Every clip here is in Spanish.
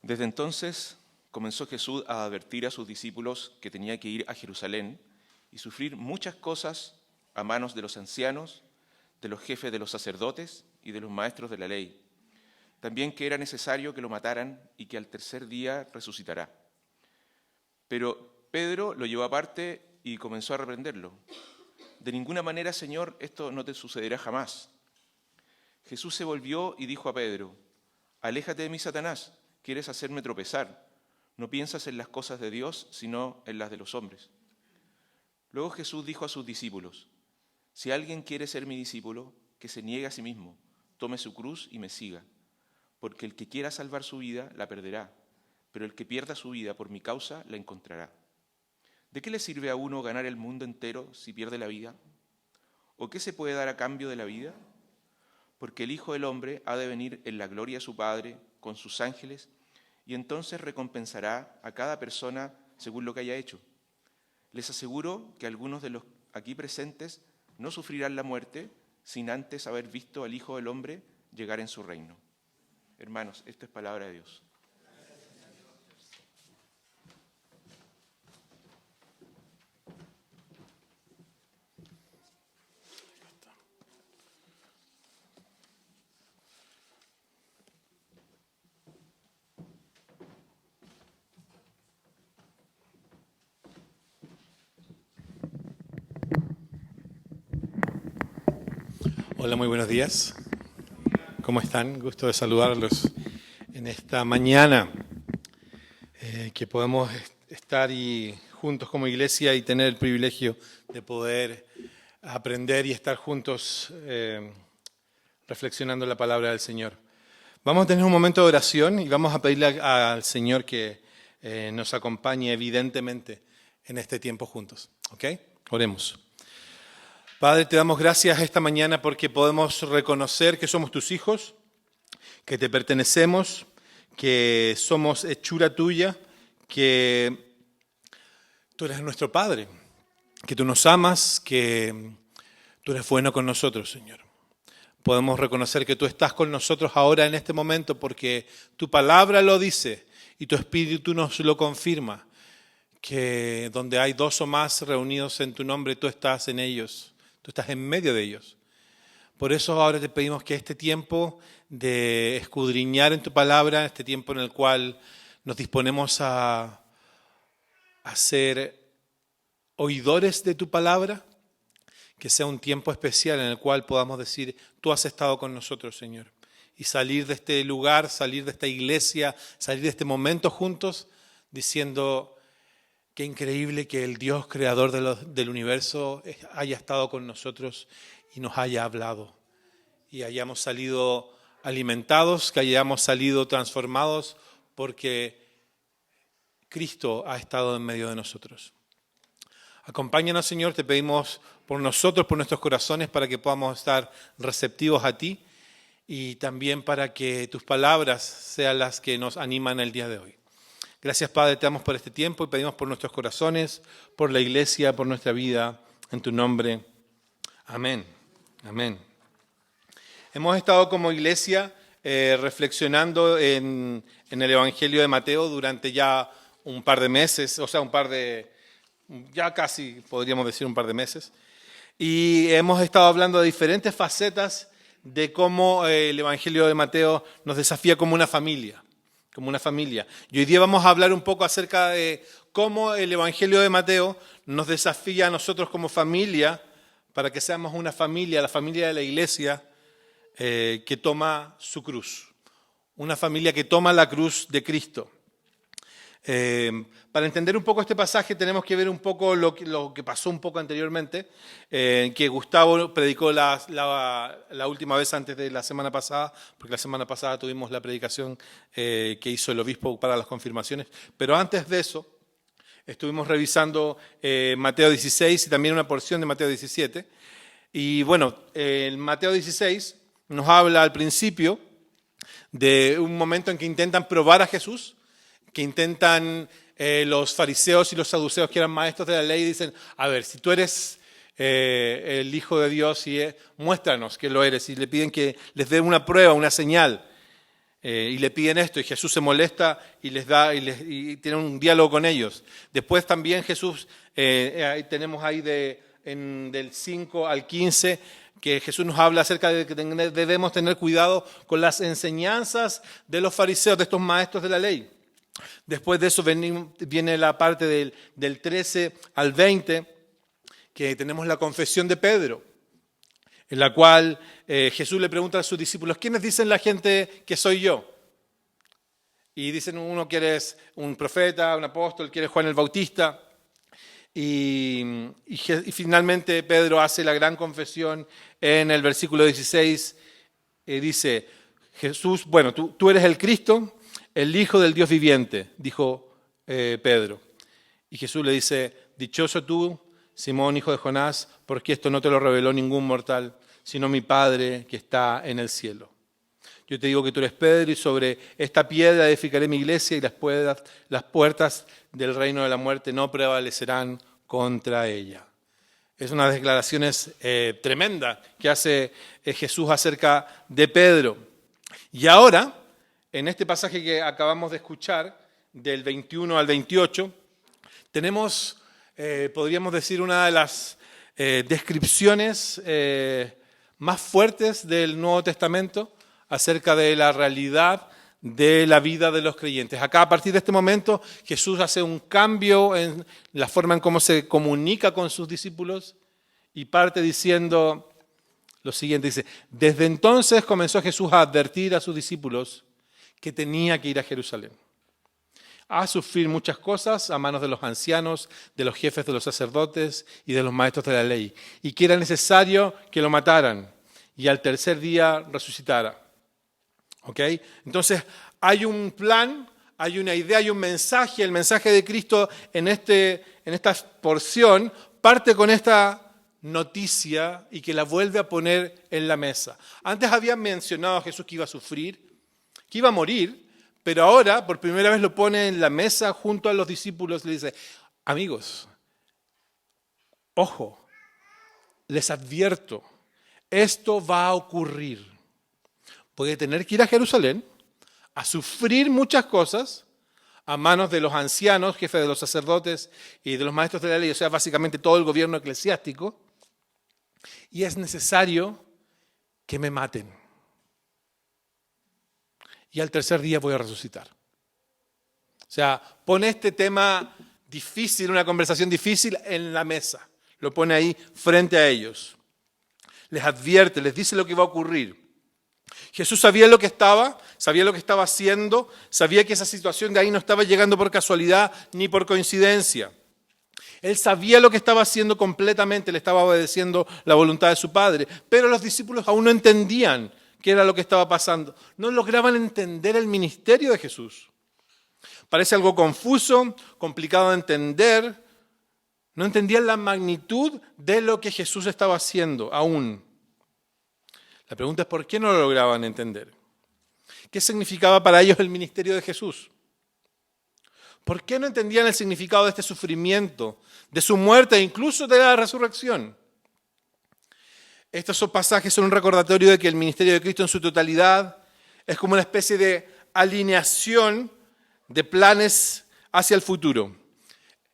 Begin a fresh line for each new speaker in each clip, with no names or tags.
Desde entonces comenzó Jesús a advertir a sus discípulos que tenía que ir a Jerusalén y sufrir muchas cosas a manos de los ancianos, de los jefes de los sacerdotes y de los maestros de la ley. También que era necesario que lo mataran y que al tercer día resucitará. Pero Pedro lo llevó aparte y comenzó a reprenderlo. De ninguna manera, Señor, esto no te sucederá jamás. Jesús se volvió y dijo a Pedro: Aléjate de mí, Satanás, quieres hacerme tropezar. No piensas en las cosas de Dios, sino en las de los hombres. Luego Jesús dijo a sus discípulos: Si alguien quiere ser mi discípulo, que se niegue a sí mismo, tome su cruz y me siga. Porque el que quiera salvar su vida, la perderá, pero el que pierda su vida por mi causa, la encontrará. ¿De qué le sirve a uno ganar el mundo entero si pierde la vida? ¿O qué se puede dar a cambio de la vida? Porque el Hijo del Hombre ha de venir en la gloria de su Padre con sus ángeles, y entonces recompensará a cada persona según lo que haya hecho. Les aseguro que algunos de los aquí presentes no sufrirán la muerte sin antes haber visto al Hijo del Hombre llegar en su reino. Hermanos, esto es palabra de Dios.
Hola, muy buenos días. ¿Cómo están? Gusto de saludarlos en esta mañana, que podemos estar juntos como iglesia y tener el privilegio de poder aprender y estar juntos reflexionando la palabra del Señor. Vamos a tener un momento de oración y vamos a pedirle al Señor que nos acompañe evidentemente en este tiempo juntos. ¿Ok? Oremos. Padre, te damos gracias esta mañana porque podemos reconocer que somos tus hijos, que te pertenecemos, que somos hechura tuya, que tú eres nuestro Padre, que tú nos amas, que tú eres bueno con nosotros, Señor. Podemos reconocer que tú estás con nosotros ahora en este momento porque tu palabra lo dice y tu Espíritu nos lo confirma, que donde hay dos o más reunidos en tu nombre, tú estás en ellos. Tú estás en medio de ellos. Por eso ahora te pedimos que este tiempo de escudriñar en tu palabra, este tiempo en el cual nos disponemos a ser oidores de tu palabra, que sea un tiempo especial en el cual podamos decir, tú has estado con nosotros, Señor. Y salir de este lugar, salir de esta iglesia, salir de este momento juntos, diciendo: qué increíble que el Dios creador del universo haya estado con nosotros y nos haya hablado. Y hayamos salido alimentados, que hayamos salido transformados porque Cristo ha estado en medio de nosotros. Acompáñanos, Señor, te pedimos por nosotros, por nuestros corazones, para que podamos estar receptivos a ti y también para que tus palabras sean las que nos animan el día de hoy. Gracias, Padre, te damos por este tiempo y pedimos por nuestros corazones, por la iglesia, por nuestra vida, en tu nombre. Amén. Amén. Hemos estado como iglesia reflexionando en el Evangelio de Mateo durante ya un par de meses, ya casi podríamos decir un par de meses. Y hemos estado hablando de diferentes facetas de cómo el Evangelio de Mateo nos desafía como una familia. Y hoy día vamos a hablar un poco acerca de cómo el Evangelio de Mateo nos desafía a nosotros como familia para que seamos una familia, la familia de la iglesia que toma su cruz, una familia que toma la cruz de Cristo. Para entender un poco este pasaje tenemos que ver un poco lo que pasó un poco anteriormente, que Gustavo predicó la última vez antes de la semana pasada, porque la semana pasada tuvimos la predicación que hizo el obispo para las confirmaciones, pero antes de eso estuvimos revisando Mateo 16 y también una porción de Mateo 17, y bueno, en Mateo 16 nos habla al principio de un momento en que intentan probar a Jesús, que intentan los fariseos y los saduceos, que eran maestros de la ley, dicen: a ver, si tú eres el Hijo de Dios, muéstranos que lo eres, y le piden que les dé una prueba, una señal. y le piden esto, y Jesús se molesta y les da y tiene un diálogo con ellos. Después también Jesús, tenemos ahí del 5 al 15, que Jesús nos habla acerca de que debemos tener cuidado con las enseñanzas de los fariseos, de estos maestros de la ley. Después de eso viene la parte del 13 al 20, que tenemos la confesión de Pedro, en la cual Jesús le pregunta a sus discípulos, ¿quiénes dicen la gente que soy yo? Y dicen uno que eres un profeta, un apóstol, que eres Juan el Bautista. Y finalmente Pedro hace la gran confesión en el versículo 16. Dice, Jesús, bueno, tú eres el Cristo, el Hijo del Dios viviente, dijo Pedro. Y Jesús le dice, dichoso tú, Simón, hijo de Jonás, porque esto no te lo reveló ningún mortal, sino mi Padre que está en el cielo. Yo te digo que tú eres Pedro y sobre esta piedra edificaré mi iglesia y las puertas del reino de la muerte no prevalecerán contra ella. Es una de las declaraciones tremendas que hace Jesús acerca de Pedro. Y ahora, en este pasaje que acabamos de escuchar, del 21 al 28, tenemos, podríamos decir, una de las descripciones más fuertes del Nuevo Testamento acerca de la realidad de la vida de los creyentes. Acá, a partir de este momento, Jesús hace un cambio en la forma en cómo se comunica con sus discípulos y parte diciendo lo siguiente, dice, desde entonces comenzó Jesús a advertir a sus discípulos que tenía que ir a Jerusalén, a sufrir muchas cosas a manos de los ancianos, de los jefes de los sacerdotes y de los maestros de la ley, y que era necesario que lo mataran y al tercer día resucitara. ¿Ok? Entonces, hay un plan, hay una idea, hay un mensaje. El mensaje de Cristo en esta porción parte con esta noticia y que la vuelve a poner en la mesa. Antes había mencionado a Jesús que iba a sufrir, que iba a morir, pero ahora por primera vez lo pone en la mesa junto a los discípulos y le dice, amigos, ojo, les advierto, esto va a ocurrir. Voy a tener que ir a Jerusalén a sufrir muchas cosas a manos de los ancianos, jefes de los sacerdotes y de los maestros de la ley, o sea, básicamente todo el gobierno eclesiástico, y es necesario que me maten. Y al tercer día voy a resucitar. O sea, pone este tema difícil, una conversación difícil en la mesa. Lo pone ahí frente a ellos. Les advierte, les dice lo que va a ocurrir. Jesús sabía lo que estaba haciendo, sabía que esa situación de ahí no estaba llegando por casualidad ni por coincidencia. Él sabía lo que estaba haciendo completamente, le estaba obedeciendo la voluntad de su Padre, pero los discípulos aún no entendían qué era lo que estaba pasando. No lograban entender el ministerio de Jesús. Parece algo confuso, complicado de entender. No entendían la magnitud de lo que Jesús estaba haciendo aún. La pregunta es ¿por qué no lo lograban entender? ¿Qué significaba para ellos el ministerio de Jesús? ¿Por qué no entendían el significado de este sufrimiento, de su muerte e incluso de la resurrección? Estos pasajes son un recordatorio de que el ministerio de Cristo en su totalidad es como una especie de alineación de planes hacia el futuro.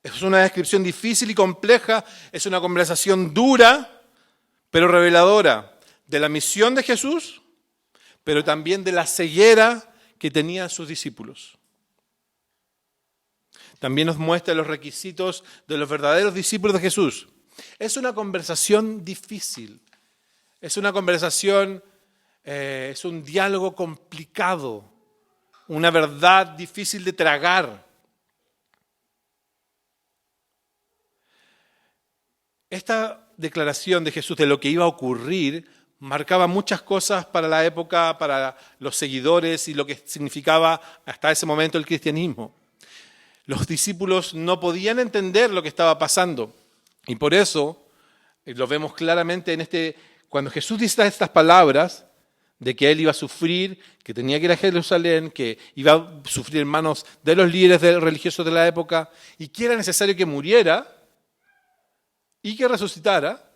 Es una descripción difícil y compleja, es una conversación dura, pero reveladora de la misión de Jesús, pero también de la ceguera que tenían sus discípulos. También nos muestra los requisitos de los verdaderos discípulos de Jesús. Es una conversación difícil, es una conversación, es un diálogo complicado, una verdad difícil de tragar. Esta declaración de Jesús de lo que iba a ocurrir marcaba muchas cosas para la época, para los seguidores y lo que significaba hasta ese momento el cristianismo. Los discípulos no podían entender lo que estaba pasando y por eso lo vemos claramente cuando Jesús dice estas palabras de que él iba a sufrir, que tenía que ir a Jerusalén, que iba a sufrir en manos de los líderes religiosos de la época y que era necesario que muriera y que resucitara.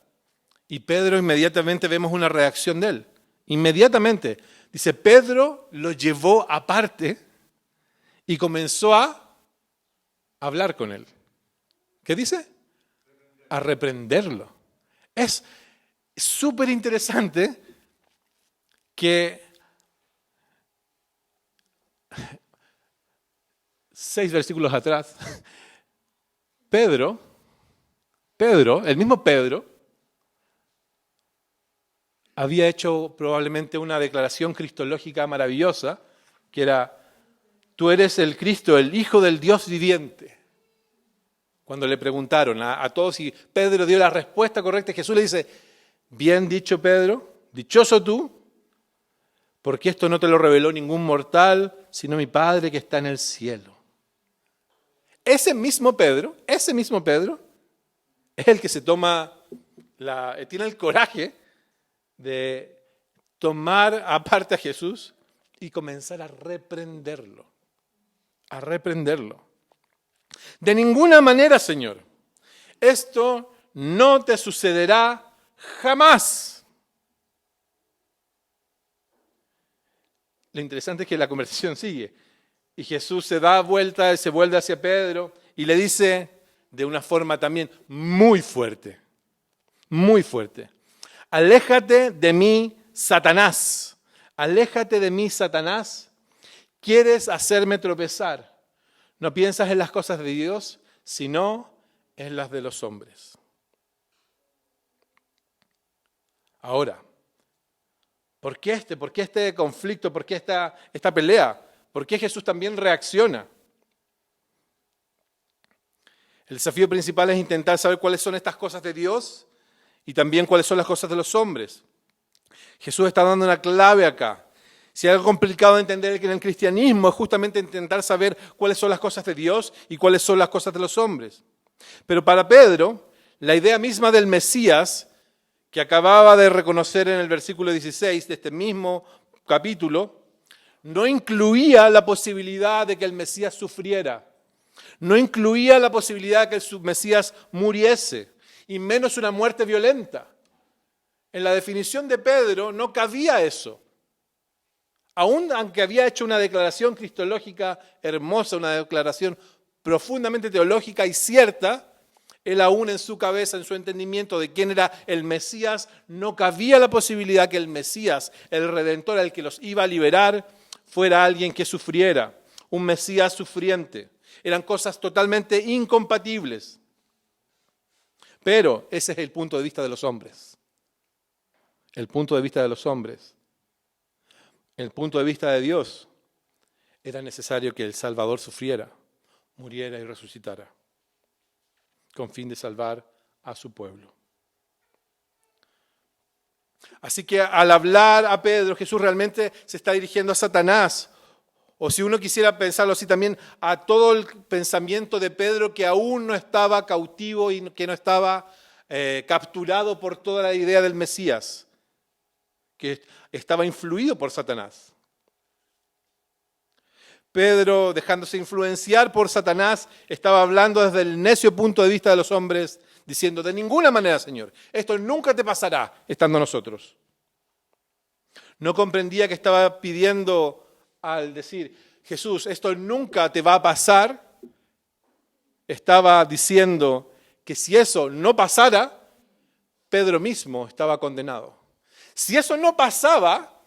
Y Pedro inmediatamente vemos una reacción de él. Inmediatamente. Dice, Pedro lo llevó aparte y comenzó a hablar con él. ¿Qué dice? A reprenderlo. Es súper interesante que 6 versículos atrás, Pedro, el mismo Pedro, había hecho probablemente una declaración cristológica maravillosa, que era, tú eres el Cristo, el Hijo del Dios viviente. Cuando le preguntaron a todos y Pedro dio la respuesta correcta, Jesús le dice, bien dicho Pedro, dichoso tú, porque esto no te lo reveló ningún mortal, sino mi Padre que está en el cielo. Ese mismo Pedro es el que tiene el coraje de tomar aparte a Jesús y comenzar a reprenderlo. De ninguna manera, Señor, esto no te sucederá jamás. Lo interesante es que la conversación sigue. Y Jesús se da vuelta, se vuelve hacia Pedro y le dice de una forma también muy fuerte, aléjate de mí, Satanás. Aléjate de mí, Satanás. ¿Quieres hacerme tropezar? No piensas en las cosas de Dios, sino en las de los hombres. Ahora, ¿por qué este conflicto? ¿Por qué esta pelea? ¿Por qué Jesús también reacciona? El desafío principal es intentar saber cuáles son estas cosas de Dios y también cuáles son las cosas de los hombres. Jesús está dando una clave acá. Si hay algo complicado de entender en el cristianismo es justamente intentar saber cuáles son las cosas de Dios y cuáles son las cosas de los hombres. Pero para Pedro, la idea misma del Mesías, que acababa de reconocer en el versículo 16 de este mismo capítulo, no incluía la posibilidad de que el Mesías sufriera. No incluía la posibilidad de que el Mesías muriese, y menos una muerte violenta. En la definición de Pedro no cabía eso. Aún aunque había hecho una declaración cristológica hermosa, una declaración profundamente teológica y cierta, él aún en su cabeza, en su entendimiento de quién era el Mesías, no cabía la posibilidad que el Mesías, el Redentor, el que los iba a liberar, fuera alguien que sufriera, un Mesías sufriente. Eran cosas totalmente incompatibles. Pero ese es el punto de vista de los hombres. El punto de vista de los hombres. El punto de vista de Dios, era necesario que el Salvador sufriera, muriera y resucitara, con fin de salvar a su pueblo. Así que al hablar a Pedro, Jesús realmente se está dirigiendo a Satanás. O si uno quisiera pensarlo así también, a todo el pensamiento de Pedro que aún no estaba cautivo y que no estaba capturado por toda la idea del Mesías, que estaba influido por Satanás. Pedro, dejándose influenciar por Satanás, estaba hablando desde el necio punto de vista de los hombres, diciendo, de ninguna manera, Señor, esto nunca te pasará estando nosotros. No comprendía que estaba pidiendo al decir, Jesús, esto nunca te va a pasar. Estaba diciendo que si eso no pasara, Pedro mismo estaba condenado. Si eso no pasaba,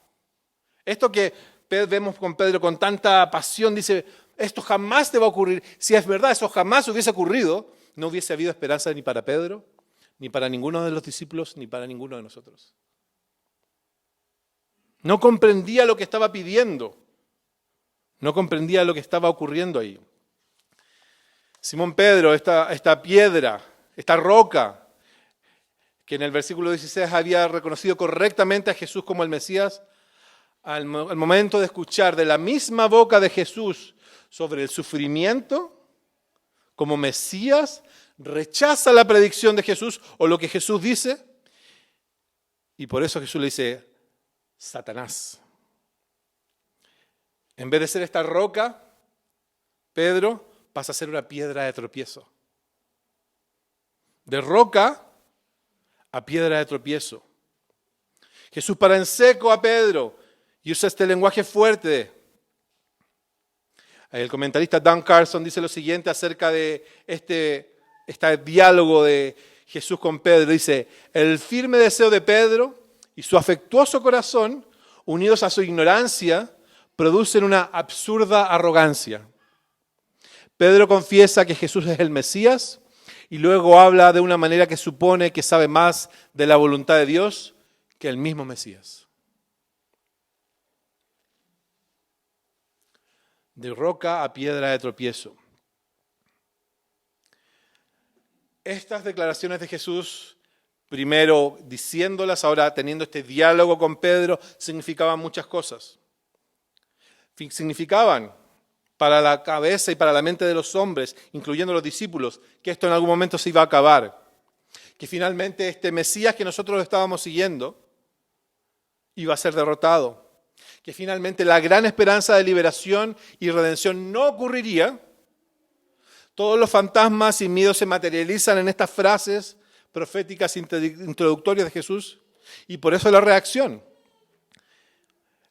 esto que vemos con Pedro con tanta pasión, dice, esto jamás te va a ocurrir. Si es verdad, eso jamás hubiese ocurrido, no hubiese habido esperanza ni para Pedro, ni para ninguno de los discípulos, ni para ninguno de nosotros. No comprendía lo que estaba pidiendo. No comprendía lo que estaba ocurriendo ahí. Simón Pedro, esta piedra, esta roca, que en el versículo 16 había reconocido correctamente a Jesús como el Mesías, al momento de escuchar de la misma boca de Jesús sobre el sufrimiento como Mesías, rechaza la predicción de Jesús o lo que Jesús dice, y por eso Jesús le dice, Satanás. En vez de ser esta roca, Pedro pasa a ser una piedra de tropiezo. De roca a piedra de tropiezo. Jesús para en seco a Pedro Y usa este lenguaje fuerte. El comentarista Dan Carson dice lo siguiente acerca de este diálogo de Jesús con Pedro. Dice, el firme deseo de Pedro y su afectuoso corazón, unidos a su ignorancia, producen una absurda arrogancia. Pedro confiesa que Jesús es el Mesías y luego habla de una manera que supone que sabe más de la voluntad de Dios que el mismo Mesías. De roca a piedra de tropiezo. Estas declaraciones de Jesús, primero diciéndolas, ahora teniendo este diálogo con Pedro, significaban muchas cosas. Significaban para la cabeza y para la mente de los hombres, incluyendo los discípulos, que esto en algún momento se iba a acabar. Que finalmente este Mesías que nosotros estábamos siguiendo iba a ser derrotado. Que finalmente la gran esperanza de liberación y redención no ocurriría. Todos los fantasmas y miedos se materializan en estas frases proféticas introductorias de Jesús y por eso la reacción.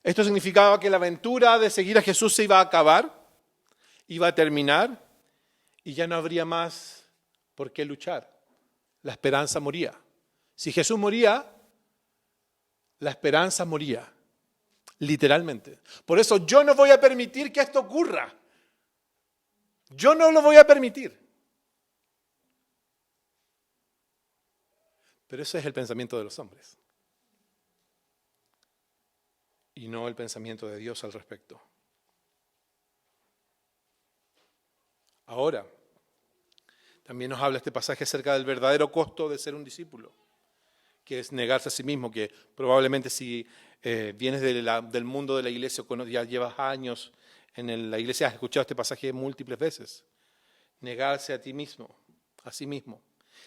Esto significaba que la aventura de seguir a Jesús se iba a acabar, iba a terminar y ya no habría más por qué luchar. La esperanza moría. Si Jesús moría, la esperanza moría. Literalmente. Por eso yo no voy a permitir que esto ocurra. Yo no lo voy a permitir. Pero ese es el pensamiento de los hombres. Y no el pensamiento de Dios al respecto. Ahora, también nos habla este pasaje acerca del verdadero costo de ser un discípulo, que es negarse a sí mismo, que probablemente si vienes del mundo de la iglesia, ya llevas años en la iglesia, has escuchado este pasaje múltiples veces. Negarse a ti mismo, a sí mismo.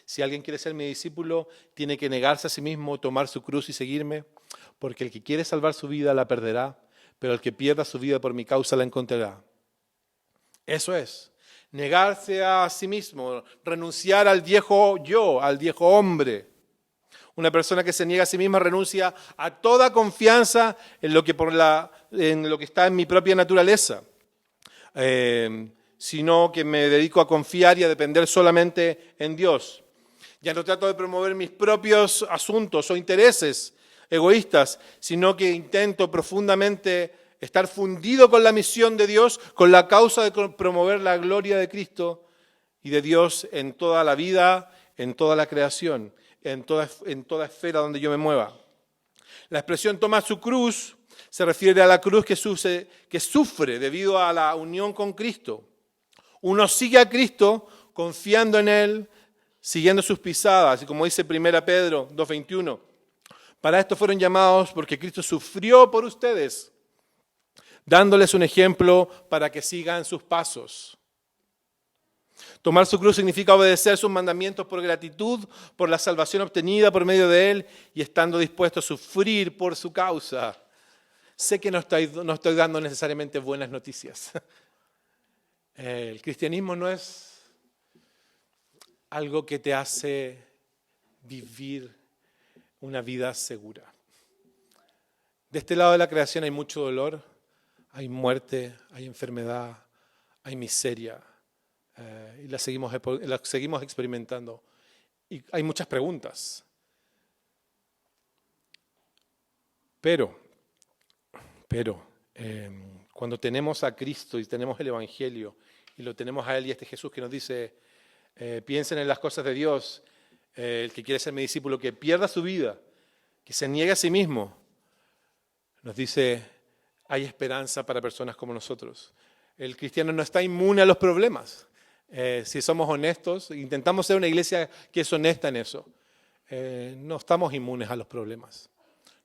Si alguien quiere ser mi discípulo, tiene que negarse a sí mismo, tomar su cruz y seguirme, porque el que quiere salvar su vida la perderá, pero el que pierda su vida por mi causa la encontrará. Eso es, negarse a sí mismo, renunciar al viejo yo, al viejo hombre. Una persona que se niega a sí misma renuncia a toda confianza en lo que está en mi propia naturaleza, sino que me dedico a confiar y a depender solamente en Dios. Ya no trato de promover mis propios asuntos o intereses egoístas, sino que intento profundamente estar fundido con la misión de Dios, con la causa de promover la gloria de Cristo y de Dios en toda la vida, en toda la creación, en toda esfera donde yo me mueva. La expresión toma su cruz se refiere a la cruz que sufre debido a la unión con Cristo. Uno sigue a Cristo confiando en Él, siguiendo sus pisadas, y como dice 1 Pedro 2:21, para esto fueron llamados porque Cristo sufrió por ustedes, dándoles un ejemplo para que sigan sus pasos. Tomar su cruz significa obedecer sus mandamientos por gratitud, por la salvación obtenida por medio de Él y estando dispuesto a sufrir por su causa. Sé que no estoy dando necesariamente buenas noticias. El cristianismo no es algo que te hace vivir una vida segura. De este lado de la creación hay mucho dolor, hay muerte, hay enfermedad, hay miseria. Y la seguimos experimentando. Y hay muchas preguntas. Pero, cuando tenemos a Cristo y tenemos el Evangelio y lo tenemos a Él y a este Jesús que nos dice, piensen en las cosas de Dios, el que quiere ser mi discípulo, que pierda su vida, que se niegue a sí mismo, nos dice, hay esperanza para personas como nosotros. El cristiano no está inmune a los problemas. Si somos honestos, intentamos ser una iglesia que es honesta en eso. No estamos inmunes a los problemas.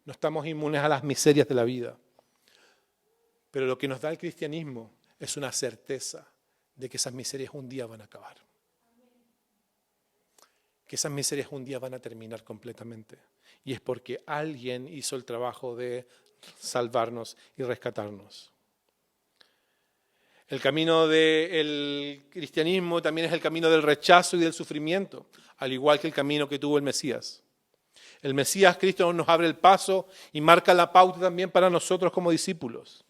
No estamos inmunes a las miserias de la vida. Pero lo que nos da el cristianismo es una certeza de que esas miserias un día van a acabar. Que esas miserias un día van a terminar completamente. Y es porque alguien hizo el trabajo de salvarnos y rescatarnos. El camino del cristianismo también es el camino del rechazo y del sufrimiento, al igual que el camino que tuvo el Mesías. El Mesías Cristo nos abre el paso y marca la pauta también para nosotros como discípulos.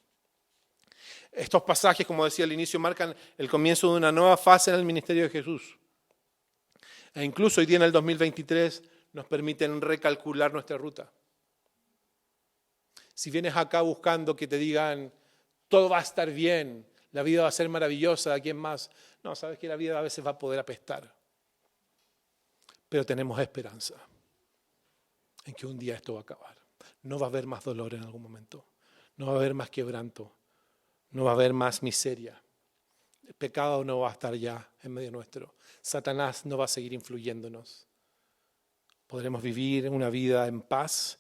Estos pasajes, como decía al inicio, marcan el comienzo de una nueva fase en el ministerio de Jesús. E incluso hoy día en el 2023 nos permiten recalcular nuestra ruta. Si vienes acá buscando que te digan, todo va a estar bien, la vida va a ser maravillosa, ¿de aquí en más? No, sabes que la vida a veces va a poder apestar. Pero tenemos esperanza en que un día esto va a acabar. No va a haber más dolor en algún momento. No va a haber más quebranto. No va a haber más miseria. El pecado no va a estar ya en medio nuestro. Satanás no va a seguir influyéndonos. Podremos vivir una vida en paz,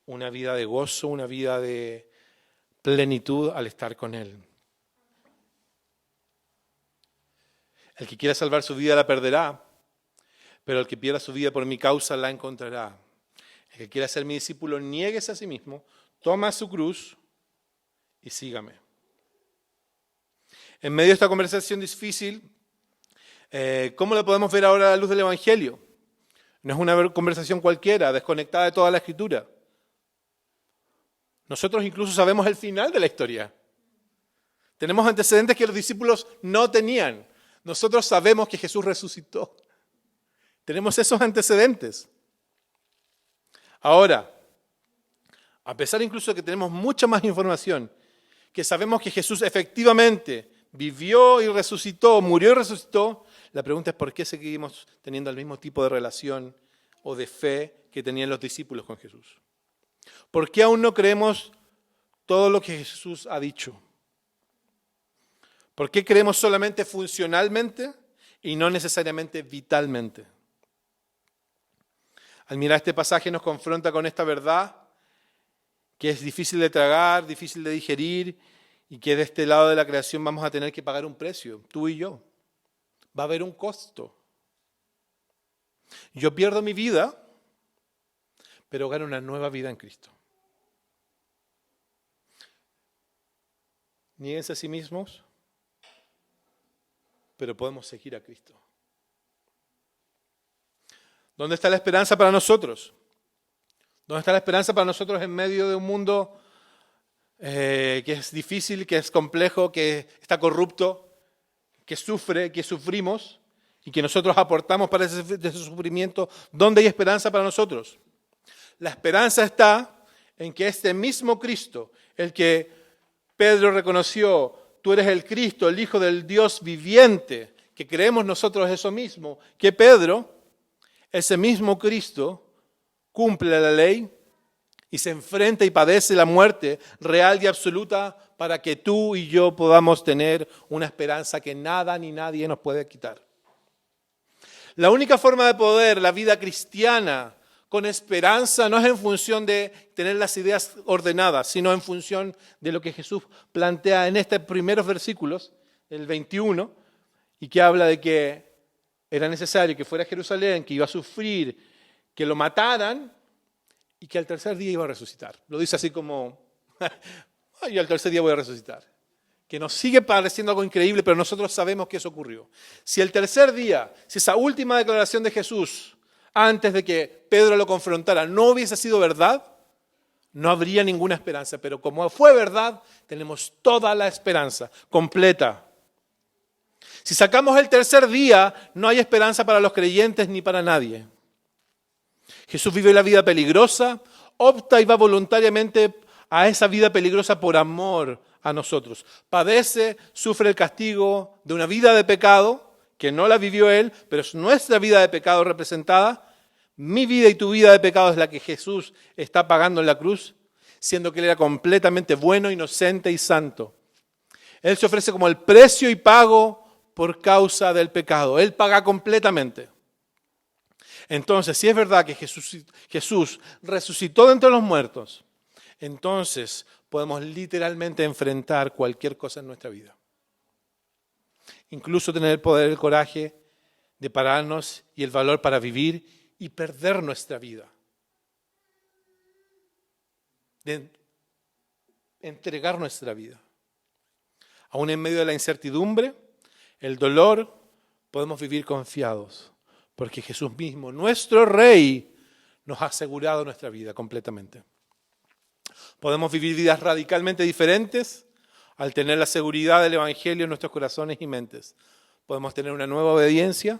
una vida de gozo, una vida de plenitud al estar con Él. El que quiera salvar su vida la perderá, pero el que pierda su vida por mi causa la encontrará. El que quiera ser mi discípulo, niéguese a sí mismo, toma su cruz y sígame. En medio de esta conversación difícil, ¿cómo la podemos ver ahora a la luz del Evangelio? No es una conversación cualquiera, desconectada de toda la Escritura. Nosotros incluso sabemos el final de la historia. Tenemos antecedentes que los discípulos no tenían. Nosotros sabemos que Jesús resucitó. Tenemos esos antecedentes. Ahora, a pesar incluso de que tenemos mucha más información, que sabemos que Jesús efectivamente vivió y resucitó, murió y resucitó, la pregunta es por qué seguimos teniendo el mismo tipo de relación o de fe que tenían los discípulos con Jesús. ¿Por qué aún no creemos todo lo que Jesús ha dicho? ¿Por qué creemos solamente funcionalmente y no necesariamente vitalmente? Al mirar este pasaje nos confronta con esta verdad que es difícil de tragar, difícil de digerir y que de este lado de la creación vamos a tener que pagar un precio, tú y yo. Va a haber un costo. Yo pierdo mi vida, pero gano una nueva vida en Cristo. Niéguense a sí mismos, pero podemos seguir a Cristo. ¿Dónde está la esperanza para nosotros? ¿Dónde está la esperanza para nosotros en medio de un mundo que es difícil, que es complejo, que está corrupto, que sufre, que sufrimos y que nosotros aportamos para ese sufrimiento? ¿Dónde hay esperanza para nosotros? La esperanza está en que este mismo Cristo, el que Pedro reconoció, tú eres el Cristo, el Hijo del Dios viviente, que creemos nosotros eso mismo, que Pedro, ese mismo Cristo, cumple la ley y se enfrenta y padece la muerte real y absoluta para que tú y yo podamos tener una esperanza que nada ni nadie nos puede quitar. La única forma de poder la vida cristiana con esperanza no es en función de tener las ideas ordenadas, sino en función de lo que Jesús plantea en estos primeros versículos, el 21, y que habla de que era necesario que fuera a Jerusalén, que iba a sufrir, que lo mataran y que al tercer día iba a resucitar. Lo dice así como, yo al tercer día voy a resucitar. Que nos sigue pareciendo algo increíble, pero nosotros sabemos que eso ocurrió. Si el tercer día, si esa última declaración de Jesús, antes de que Pedro lo confrontara, no hubiese sido verdad, no habría ninguna esperanza. Pero como fue verdad, tenemos toda la esperanza completa. Si sacamos el tercer día, no hay esperanza para los creyentes ni para nadie. Jesús vive la vida peligrosa, opta y va voluntariamente a esa vida peligrosa por amor a nosotros. Padece, sufre el castigo de una vida de pecado, que no la vivió Él, pero es nuestra vida de pecado representada. Mi vida y tu vida de pecado es la que Jesús está pagando en la cruz, siendo que Él era completamente bueno, inocente y santo. Él se ofrece como el precio y pago por causa del pecado. Él paga completamente. Entonces, si es verdad que Jesús resucitó de entre los muertos, entonces podemos literalmente enfrentar cualquier cosa en nuestra vida. Incluso tener el poder, el coraje de pararnos y el valor para vivir y perder nuestra vida. De entregar nuestra vida. Aún en medio de la incertidumbre, el dolor, podemos vivir confiados. Porque Jesús mismo, nuestro Rey, nos ha asegurado nuestra vida completamente. Podemos vivir vidas radicalmente diferentes al tener la seguridad del Evangelio en nuestros corazones y mentes. Podemos tener una nueva obediencia,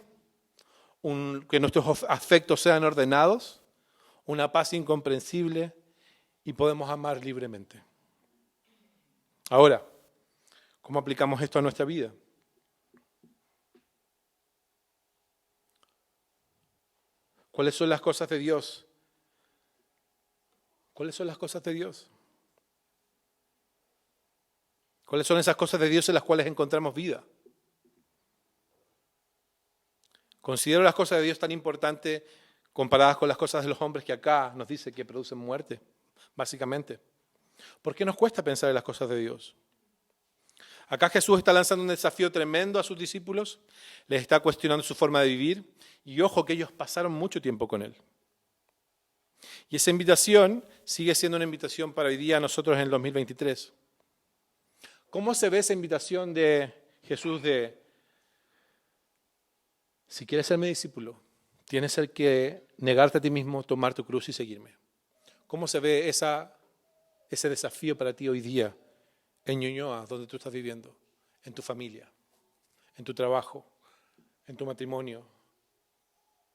que nuestros afectos sean ordenados, una paz incomprensible y podemos amar libremente. Ahora, ¿cómo aplicamos esto a nuestra vida? ¿Cuáles son las cosas de Dios? ¿Cuáles son las cosas de Dios? ¿Cuáles son esas cosas de Dios en las cuales encontramos vida? Considero las cosas de Dios tan importantes comparadas con las cosas de los hombres que acá nos dice que producen muerte, básicamente. ¿Por qué nos cuesta pensar en las cosas de Dios? Acá Jesús está lanzando un desafío tremendo a sus discípulos, les está cuestionando su forma de vivir y ojo que ellos pasaron mucho tiempo con Él. Y esa invitación sigue siendo una invitación para hoy día nosotros en el 2023. ¿Cómo se ve esa invitación de Jesús de, si quieres ser mi discípulo, tienes que negarte a ti mismo, tomar tu cruz y seguirme? ¿Cómo se ve ese desafío para ti hoy día en Ñuñoa, donde tú estás viviendo, en tu familia, en tu trabajo, en tu matrimonio,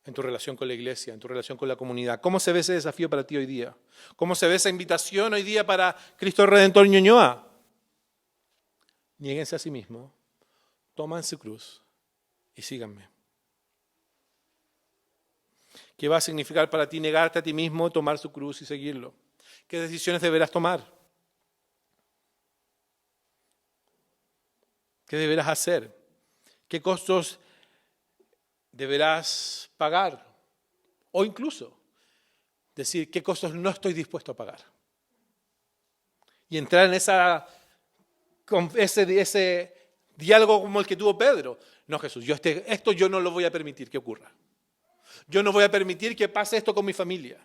en tu relación con la iglesia, en tu relación con la comunidad? ¿Cómo se ve ese desafío para ti hoy día? ¿Cómo se ve esa invitación hoy día para Cristo Redentor Ñuñoa? Niéguense a sí mismos, toman su cruz y síganme. ¿Qué va a significar para ti negarte a ti mismo, tomar su cruz y seguirlo? ¿Qué decisiones deberás tomar? ¿Qué deberás hacer? ¿Qué costos deberás pagar? O incluso decir, ¿qué costos no estoy dispuesto a pagar? Y entrar en ese diálogo como el que tuvo Pedro. No, Jesús, esto yo no lo voy a permitir que ocurra. Yo no voy a permitir que pase esto con mi familia.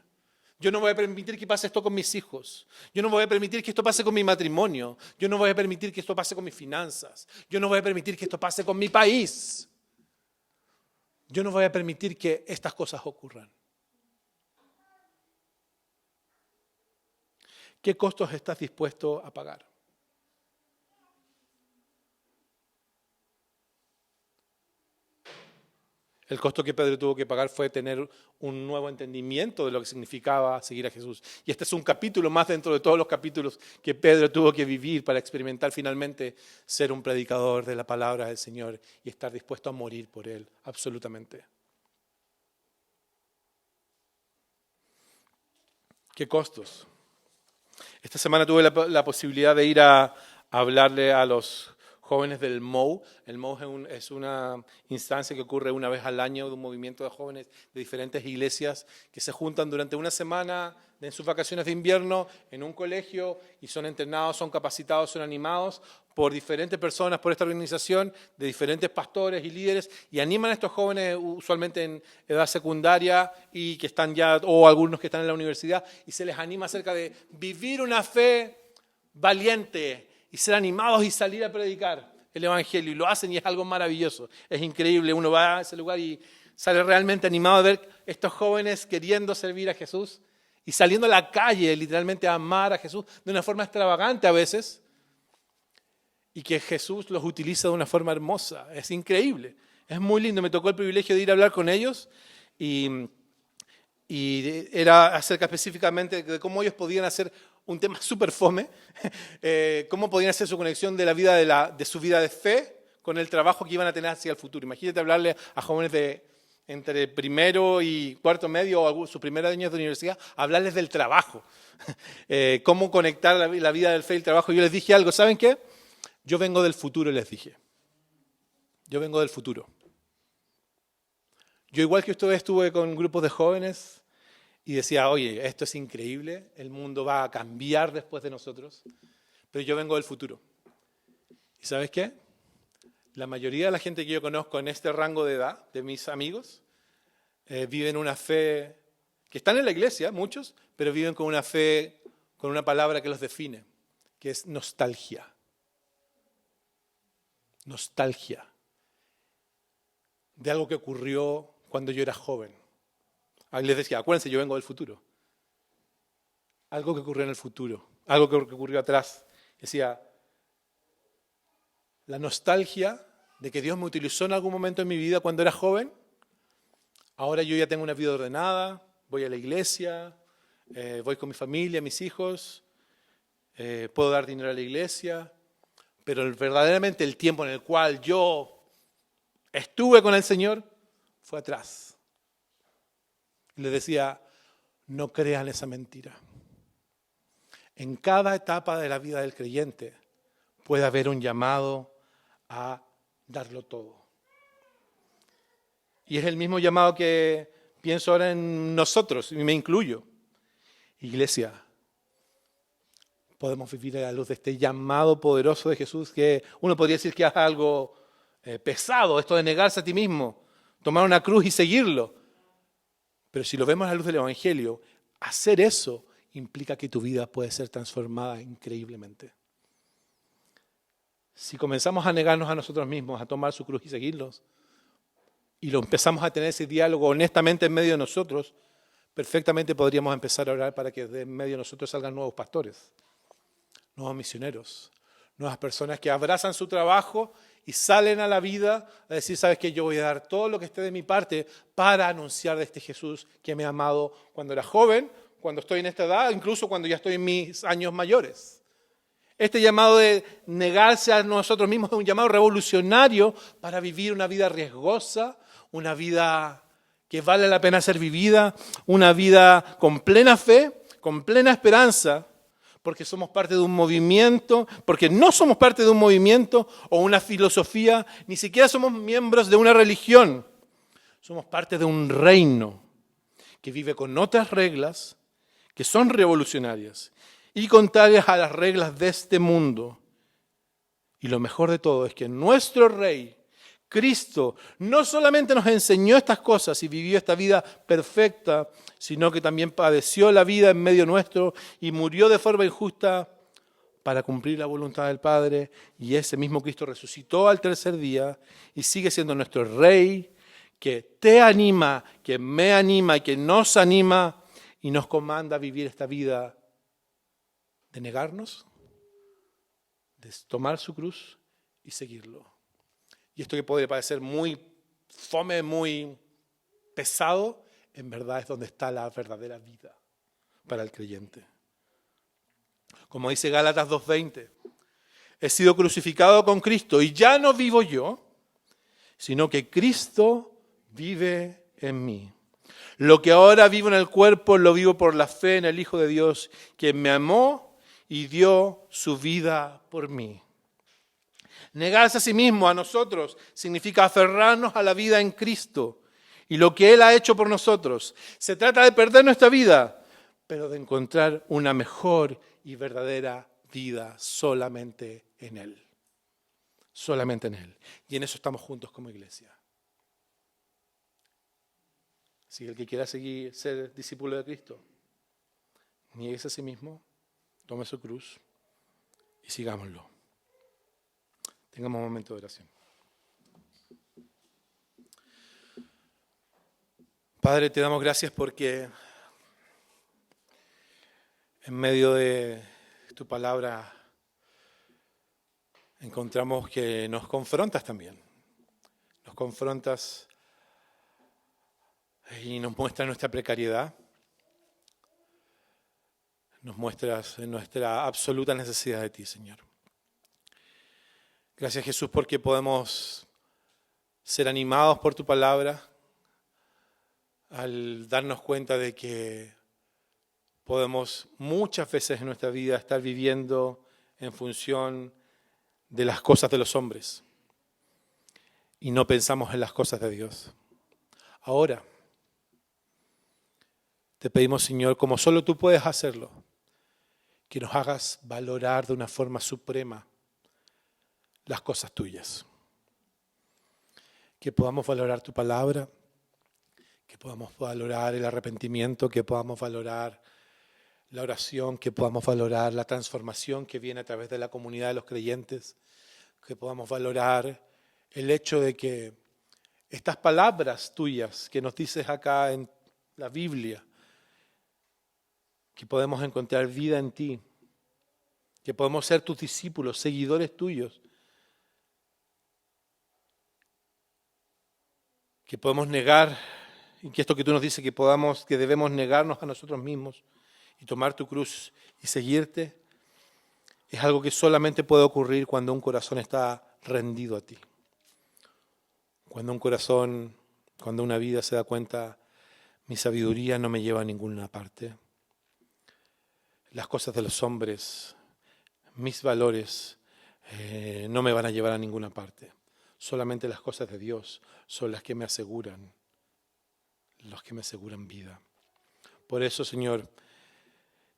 Yo no voy a permitir que pase esto con mis hijos. Yo no voy a permitir que esto pase con mi matrimonio. Yo no voy a permitir que esto pase con mis finanzas. Yo no voy a permitir que esto pase con mi país. Yo no voy a permitir que estas cosas ocurran. ¿Qué costos estás dispuesto a pagar? El costo que Pedro tuvo que pagar fue tener un nuevo entendimiento de lo que significaba seguir a Jesús. Y este es un capítulo más dentro de todos los capítulos que Pedro tuvo que vivir para experimentar finalmente ser un predicador de la palabra del Señor y estar dispuesto a morir por Él, absolutamente. ¿Qué costos? Esta semana tuve la posibilidad de ir a hablarle a los jóvenes del MOU. El MOU es una instancia que ocurre una vez al año de un movimiento de jóvenes de diferentes iglesias que se juntan durante una semana en sus vacaciones de invierno en un colegio y son entrenados, son capacitados, son animados por diferentes personas, por esta organización, de diferentes pastores y líderes, y animan a estos jóvenes usualmente en edad secundaria y que están ya, o algunos que están en la universidad, y se les anima acerca de vivir una fe valiente y ser animados y salir a predicar el Evangelio. Y lo hacen y es algo maravilloso. Es increíble. Uno va a ese lugar y sale realmente animado de ver estos jóvenes queriendo servir a Jesús y saliendo a la calle literalmente a amar a Jesús de una forma extravagante a veces. Y que Jesús los utiliza de una forma hermosa. Es increíble. Es muy lindo. Me tocó el privilegio de ir a hablar con ellos y era acerca específicamente de cómo ellos podían hacer un tema súper fome, cómo podían hacer su conexión de la vida de su vida de fe con el trabajo que iban a tener hacia el futuro. Imagínate hablarle a jóvenes de entre primero y cuarto medio o sus primeros años de universidad, hablarles del trabajo, cómo conectar la vida del fe y el trabajo. Yo les dije algo, ¿saben qué? Yo vengo del futuro, les dije. Yo vengo del futuro. Yo igual que ustedes estuve con grupos de jóvenes y decía, oye, esto es increíble, el mundo va a cambiar después de nosotros, pero yo vengo del futuro. ¿Y sabes qué? La mayoría de la gente que yo conozco en este rango de edad, de mis amigos, viven una fe, que están en la iglesia, muchos, pero viven con una fe, con una palabra que los define, que es nostalgia. Nostalgia de algo que ocurrió cuando yo era joven, Ahí les decía, acuérdense, yo vengo del futuro. Algo que ocurrió en el futuro, algo que ocurrió atrás. Decía, la nostalgia de que Dios me utilizó en algún momento en mi vida cuando era joven. Ahora yo ya tengo una vida ordenada, voy a la iglesia, voy con mi familia, mis hijos, puedo dar dinero a la iglesia, pero verdaderamente el tiempo en el cual yo estuve con el Señor fue atrás. Y les decía, no crean esa mentira. En cada etapa de la vida del creyente puede haber un llamado a darlo todo. Y es el mismo llamado que pienso ahora en nosotros, y me incluyo. Iglesia, podemos vivir a la luz de este llamado poderoso de Jesús, que uno podría decir que es algo pesado, esto de negarse a ti mismo, tomar una cruz y seguirlo. Pero si lo vemos a la luz del Evangelio, hacer eso implica que tu vida puede ser transformada increíblemente. Si comenzamos a negarnos a nosotros mismos, a tomar su cruz y seguirlos, y lo empezamos a tener ese diálogo honestamente en medio de nosotros, perfectamente podríamos empezar a orar para que de en medio de nosotros salgan nuevos pastores, nuevos misioneros, nuevas personas que abrazan su trabajo y salen a la vida a decir, ¿sabes qué? Yo voy a dar todo lo que esté de mi parte para anunciar de este Jesús que me ha amado cuando era joven, cuando estoy en esta edad, incluso cuando ya estoy en mis años mayores. Este llamado de negarse a nosotros mismos es un llamado revolucionario para vivir una vida riesgosa, una vida que vale la pena ser vivida, una vida con plena fe, con plena esperanza, porque somos parte de un movimiento, porque no somos parte de un movimiento o una filosofía, ni siquiera somos miembros de una religión. Somos parte de un reino que vive con otras reglas que son revolucionarias y contrarias a las reglas de este mundo. Y lo mejor de todo es que nuestro Rey, Cristo, no solamente nos enseñó estas cosas y vivió esta vida perfecta, sino que también padeció la vida en medio nuestro y murió de forma injusta para cumplir la voluntad del Padre. Y ese mismo Cristo resucitó al tercer día y sigue siendo nuestro Rey, que te anima, que me anima y que nos anima y nos comanda a vivir esta vida de negarnos, de tomar su cruz y seguirlo. Y esto que puede parecer muy fome, muy pesado, en verdad es donde está la verdadera vida para el creyente. Como dice Gálatas 2:20, he sido crucificado con Cristo y ya no vivo yo, sino que Cristo vive en mí. Lo que ahora vivo en el cuerpo lo vivo por la fe en el Hijo de Dios, quien me amó y dio su vida por mí. Negarse a sí mismo, a nosotros, significa aferrarnos a la vida en Cristo y lo que Él ha hecho por nosotros. Se trata de perder nuestra vida, pero de encontrar una mejor y verdadera vida solamente en Él. Solamente en Él. Y en eso estamos juntos como iglesia. Así que el que quiera ser discípulo de Cristo, nieguese a sí mismo, tome su cruz y sigámoslo. Tengamos un momento de oración. Padre, te damos gracias porque en medio de tu palabra encontramos que nos confrontas también. Nos confrontas y nos muestras nuestra precariedad. Nos muestras nuestra absoluta necesidad de ti, Señor. Gracias, Jesús, porque podemos ser animados por tu palabra al darnos cuenta de que podemos muchas veces en nuestra vida estar viviendo en función de las cosas de los hombres y no pensamos en las cosas de Dios. Ahora, te pedimos, Señor, como solo tú puedes hacerlo, que nos hagas valorar de una forma suprema las cosas tuyas. Que podamos valorar tu palabra, que podamos valorar el arrepentimiento, que podamos valorar la oración, que podamos valorar la transformación que viene a través de la comunidad de los creyentes, que podamos valorar el hecho de que estas palabras tuyas que nos dices acá en la Biblia, que podemos encontrar vida en ti, que podemos ser tus discípulos, seguidores tuyos, que podemos negar, y que esto que tú nos dices que debemos negarnos a nosotros mismos y tomar tu cruz y seguirte, es algo que solamente puede ocurrir cuando un corazón está rendido a ti. Cuando una vida se da cuenta, mi sabiduría no me lleva a ninguna parte. Las cosas de los hombres, mis valores, no me van a llevar a ninguna parte. Solamente las cosas de Dios son las que me aseguran vida. Por eso, Señor,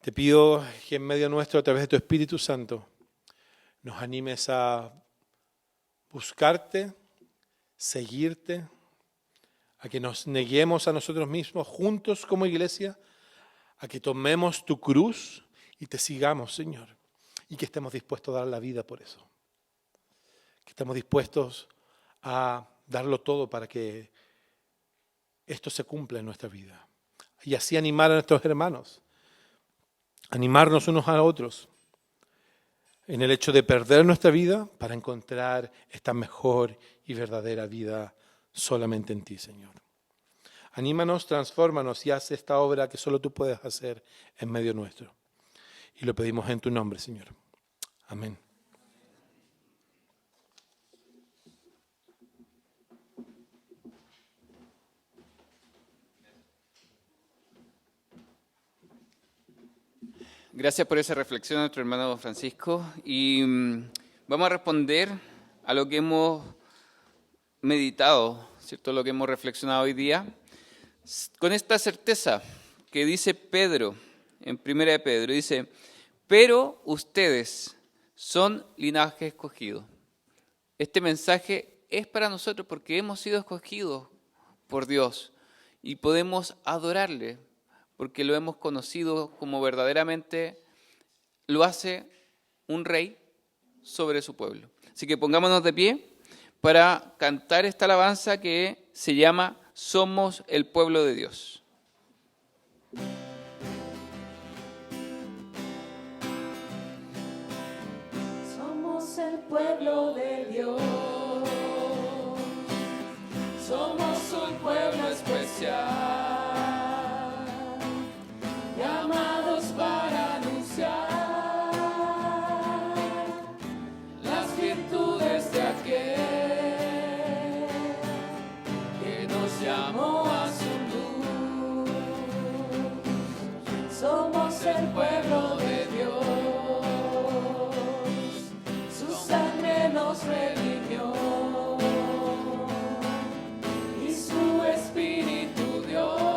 te pido que en medio nuestro, a través de tu Espíritu Santo, nos animes a buscarte, seguirte, a que nos neguemos a nosotros mismos juntos como iglesia, a que tomemos tu cruz y te sigamos, Señor, y que estemos dispuestos a dar la vida por eso. Que estemos dispuestos a darlo todo para que esto se cumpla en nuestra vida. Y así animar a nuestros hermanos, animarnos unos a otros en el hecho de perder nuestra vida para encontrar esta mejor y verdadera vida solamente en ti, Señor. Anímanos, transfórmanos y haz esta obra que solo tú puedes hacer en medio nuestro. Y lo pedimos en tu nombre, Señor. Amén.
Gracias por esa reflexión, nuestro hermano Francisco. Y vamos a responder a lo que hemos meditado, ¿cierto? Lo que hemos reflexionado hoy día, con esta certeza que dice Pedro, en 1 de Pedro, dice, pero ustedes son linaje escogido. Este mensaje es para nosotros porque hemos sido escogidos por Dios y podemos adorarle, porque lo hemos conocido como verdaderamente lo hace un rey sobre su pueblo. Así que pongámonos de pie para cantar esta alabanza que se llama Somos el pueblo de Dios.
Somos el pueblo de Dios, somos un pueblo especial. Llamados para anunciar las virtudes de aquel que nos llamó a su luz. Somos el pueblo de Dios, su sangre nos redimió y su espíritu dio.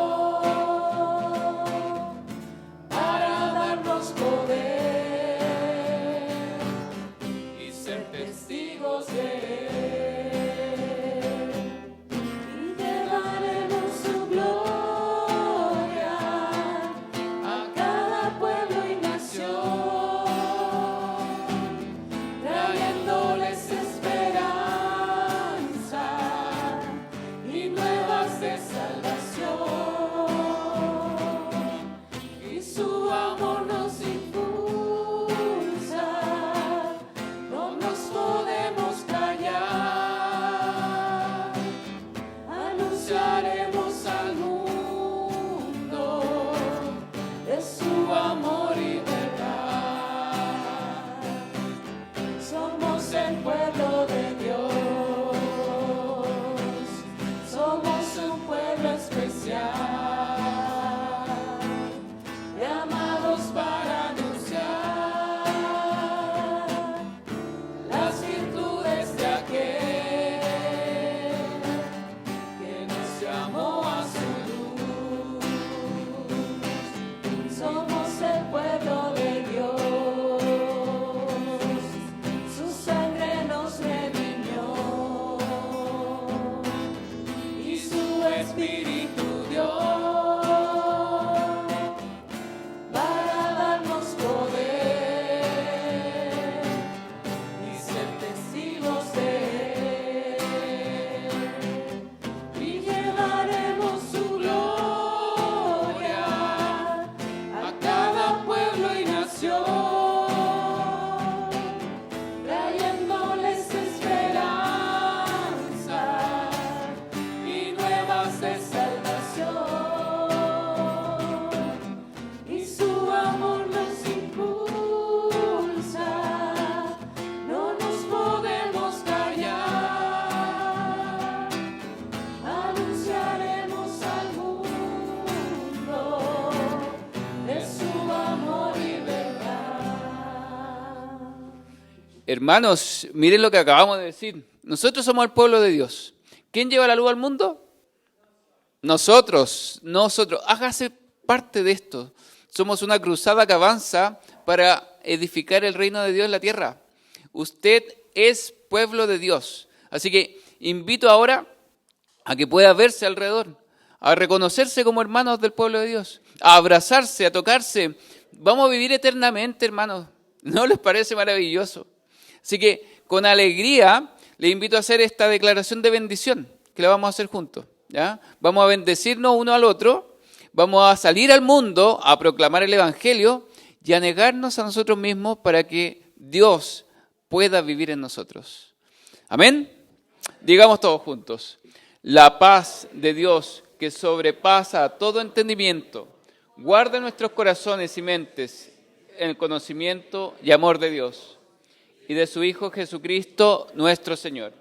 Pueblo y
Hermanos, miren lo que acabamos de decir. Nosotros somos el pueblo de Dios. ¿Quién lleva la luz al mundo? Nosotros. Hágase parte de esto. Somos una cruzada que avanza para edificar el reino de Dios en la tierra. Usted es pueblo de Dios. Así que invito ahora a que pueda verse alrededor, a reconocerse como hermanos del pueblo de Dios, a abrazarse, a tocarse. Vamos a vivir eternamente, hermanos. ¿No les parece maravilloso? Así que con alegría le invito a hacer esta declaración de bendición, que la vamos a hacer juntos, ¿ya? Vamos a bendecirnos uno al otro, vamos a salir al mundo a proclamar el Evangelio y a negarnos a nosotros mismos para que Dios pueda vivir en nosotros. ¿Amén? Digamos todos juntos: la paz de Dios que sobrepasa todo entendimiento, guarda nuestros corazones y mentes en el conocimiento y amor de Dios y de su Hijo Jesucristo nuestro Señor.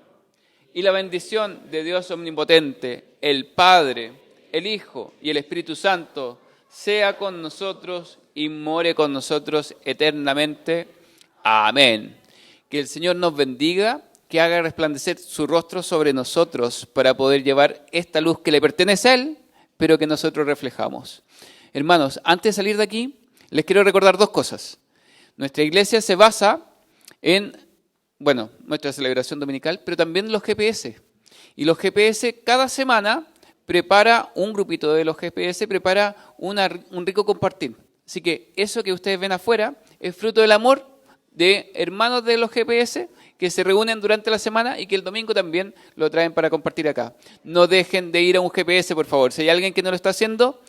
Y la bendición de Dios omnipotente, el Padre, el Hijo y el Espíritu Santo, sea con nosotros y more con nosotros eternamente. Amén. Que el Señor nos bendiga, que haga resplandecer su rostro sobre nosotros para poder llevar esta luz que le pertenece a Él, pero que nosotros reflejamos. Hermanos, antes de salir de aquí, les quiero recordar dos cosas. Nuestra iglesia se basa en, nuestra celebración dominical, pero también los GPS. Y los GPS cada semana prepara, un grupito de los GPS prepara un rico compartir. Así que eso que ustedes ven afuera es fruto del amor de hermanos de los GPS que se reúnen durante la semana y que el domingo también lo traen para compartir acá. No dejen de ir a un GPS, por favor. Si hay alguien que no lo está haciendo,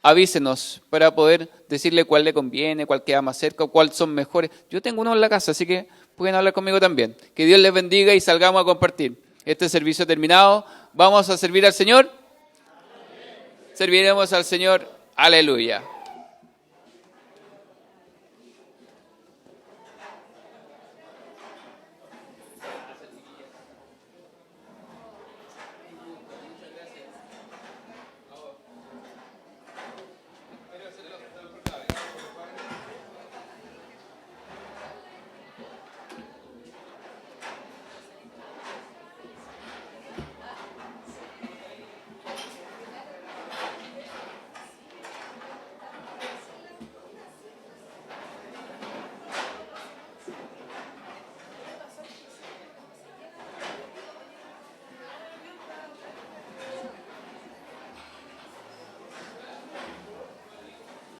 avísenos para poder decirle cuál le conviene, cuál queda más cerca, cuál son mejores. Yo tengo uno en la casa, así que pueden hablar conmigo también. Que Dios les bendiga y salgamos a compartir. Este servicio terminado. ¿Vamos a servir al Señor? Serviremos al Señor. Aleluya.